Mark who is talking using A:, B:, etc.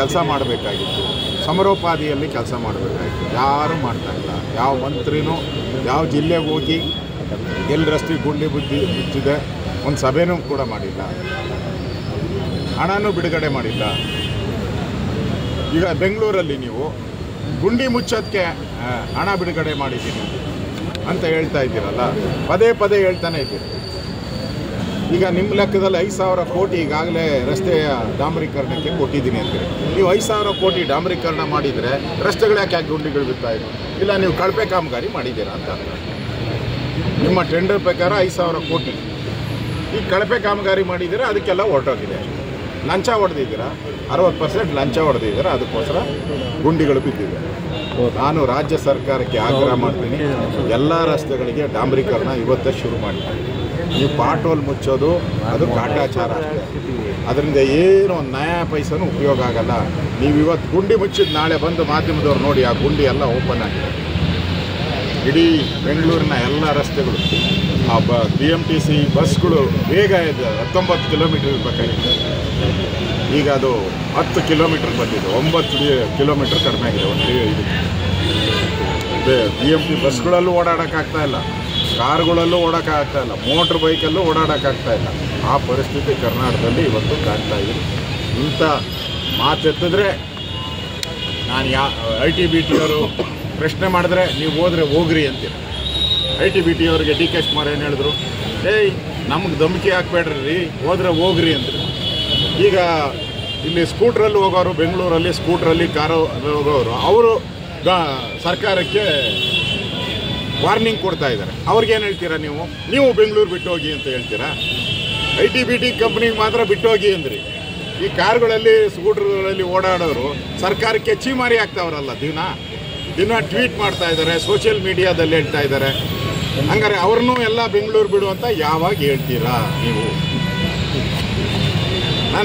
A: ಕೆಲಸ ಮಾಡಬೇಕಾಗಿತ್ತು, ಸಮರೋಪಾದಿಯಲ್ಲಿ ಕೆಲಸ ಮಾಡಬೇಕಾಗಿತ್ತು. ಯಾರೂ ಮಾಡ್ತಾಯಿಲ್ಲ. ಯಾವ ಮಂತ್ರಿನೂ ಯಾವ ಜಿಲ್ಲೆಗೆ ಹೋಗಿ ಎಲ್ಲಿ ರಸ್ತೆ ಗುಂಡಿ ಬಿದ್ದಿದೆ ಒಂದು ಸಭೆನೂ ಕೂಡ ಮಾಡಿಲ್ಲ, ಹಣನೂ ಬಿಡುಗಡೆ ಮಾಡಿಲ್ಲ. ಈಗ ಬೆಂಗಳೂರಲ್ಲಿ ನೀವು ಗುಂಡಿ ಮುಚ್ಚೋದಕ್ಕೆ ಹಣ ಬಿಡುಗಡೆ ಮಾಡಿದ್ದೀನಿ ಅಂತ ಹೇಳ್ತಾ ಇದ್ದೀರಲ್ಲ, ಪದೇ ಪದೇ ಹೇಳ್ತಾನೆ ಇದ್ದೀರಿ. ಈಗ ನಿಮ್ಮ ಲೆಕ್ಕದಲ್ಲಿ 5,000 ಕೋಟಿ ಈಗಾಗಲೇ ರಸ್ತೆಯ ಡಾಂಬರೀಕರಣಕ್ಕೆ ಕೊಟ್ಟಿದ್ದೀನಿ ಅಂತೀರಿ. ನೀವು 5,000 ಕೋಟಿ ಡಾಂಬರೀಕರಣ ಮಾಡಿದರೆ ರಸ್ತೆಗಳು ಯಾಕೆ ಗುಂಡಿಗಳು ಬಿಡ್ತಾ ಇದೆ? ಇಲ್ಲ ನೀವು ಕಳಪೆ ಕಾಮಗಾರಿ ಮಾಡಿದ್ದೀರಾ ಅಂತ. ನಿಮ್ಮ ಟೆಂಡರ್ ಪ್ರಕಾರ 5,000 ಕೋಟಿ ಈಗ ಕಳಪೆ ಕಾಮಗಾರಿ ಮಾಡಿದ್ದೀರಾ, ಅದಕ್ಕೆಲ್ಲ ಹೊರಟೋಗಿದೆ. ಲಂಚ ಹೊಡೆದಿದ್ದೀರಾ, 60% ಲಂಚ ಹೊಡೆದಿದ್ದೀರಾ, ಅದಕ್ಕೋಸ್ಕರ ಗುಂಡಿಗಳು ಬಿದ್ದಿದೆ. ನಾನು ರಾಜ್ಯ ಸರ್ಕಾರಕ್ಕೆ ಆಗ್ರಹ ಮಾಡ್ತೀನಿ, ಎಲ್ಲ ರಸ್ತೆಗಳಿಗೆ ಡಾಂಬರೀಕರಣ ಇವತ್ತೇ ಶುರು ಮಾಡಿ. ನೀವು ಪಾಟೋಲ್ ಮುಚ್ಚೋದು ಅದು ಕಾಟಾಚಾರ ಅಷ್ಟೇ, ಅದರಿಂದ ಏನು ನಯಾ ಪೈಸನೂ ಉಪಯೋಗ ಆಗಲ್ಲ. ನೀವು ಇವತ್ತು ಗುಂಡಿ ಮುಚ್ಚಿದ ನಾಳೆ ಬಂದು ಮಾಧ್ಯಮದವ್ರು ನೋಡಿ ಆ ಗುಂಡಿ ಎಲ್ಲ ಓಪನ್ ಆಗಿದೆ. ಇಡೀ ಬೆಂಗಳೂರಿನ ಎಲ್ಲ ರಸ್ತೆಗಳು ಆ BMTC ಬಸ್ಗಳು ಬೇಗ ಇದೆ, 19 ಕಿಲೋಮೀಟರ್ ಇರಬೇಕಾಗಿತ್ತು, ಈಗ ಅದು 10 ಕಿಲೋಮೀಟರ್ ಬಂದಿದೆ, 9 ಕಿಲೋಮೀಟರ್ ಕಡಿಮೆ ಆಗಿದೆ. ಒಂದು BMT ಬಸ್ಗಳಲ್ಲೂ ಓಡಾಡೋಕ್ಕಾಗ್ತಾ ಇಲ್ಲ, ಕಾರುಗಳಲ್ಲೂ ಓಡೋಕ್ಕಾಗ್ತಾ ಇಲ್ಲ, ಮೋಟ್ರ್ ಬೈಕಲ್ಲೂ ಓಡಾಡೋಕ್ಕಾಗ್ತಾ ಇಲ್ಲ. ಆ ಪರಿಸ್ಥಿತಿ ಕರ್ನಾಟಕದಲ್ಲಿ ಇವತ್ತು ಕಾಣ್ತಾ ಇದೆ. ಇಂಥ ಮಾತೆತ್ತಿದ್ರೆ ನಾನು ITBT ಅವರು ಪ್ರಶ್ನೆ ಮಾಡಿದ್ರೆ ನೀವು ಹೋದರೆ ಹೋಗ್ರಿ ಅಂತೀರ. ITBT ಅವ್ರಿಗೆ DK ಶಿವಕುಮಾರ್ ಏನು ಹೇಳಿದ್ರು? ನಮಗೆ ಧಮಕಿ ಹಾಕ್ಬೇಡ್ರಿ, ಹೋದರೆ ಹೋಗ್ರಿ ಅಂದರು. ಈಗ ಇಲ್ಲಿ ಸ್ಕೂಟ್ರಲ್ಲಿ ಹೋಗೋರು, ಬೆಂಗಳೂರಲ್ಲಿ ಸ್ಕೂಟ್ರಲ್ಲಿ ಕಾರು ಹೋಗೋರು, ಅವರು ಸರ್ಕಾರಕ್ಕೆ ವಾರ್ನಿಂಗ್ ಕೊಡ್ತಾ ಇದ್ದಾರೆ. ಅವ್ರಿಗೇನು ಹೇಳ್ತೀರಾ? ನೀವು ಬೆಂಗಳೂರು ಬಿಟ್ಟು ಹೋಗಿ ಅಂತ ಹೇಳ್ತೀರಾ? ITBT ಕಂಪ್ನಿಗೆ ಮಾತ್ರ ಬಿಟ್ಟು ಹೋಗಿ ಅಂದ್ರಿ. ಈ ಕಾರ್ಗಳಲ್ಲಿ ಸ್ಕೂಟರ್ಗಳಲ್ಲಿ ಓಡಾಡೋರು ಸರ್ಕಾರಕ್ಕೆ ಚೀಮಾರಿ ಆಗ್ತಾವ್ರಲ್ಲ, ದಿನ ಟ್ವೀಟ್ ಮಾಡ್ತಾ ಇದ್ದಾರೆ, ಸೋಷಿಯಲ್ ಮೀಡಿಯಾದಲ್ಲಿ ಹೇಳ್ತಾ ಇದ್ದಾರೆ. ಹಂಗಾರೆ ಅವ್ರನ್ನೂ ಎಲ್ಲ ಬೆಂಗಳೂರು ಬಿಡು ಅಂತ ಯಾವಾಗ ಹೇಳ್ತೀರಾ ನೀವು?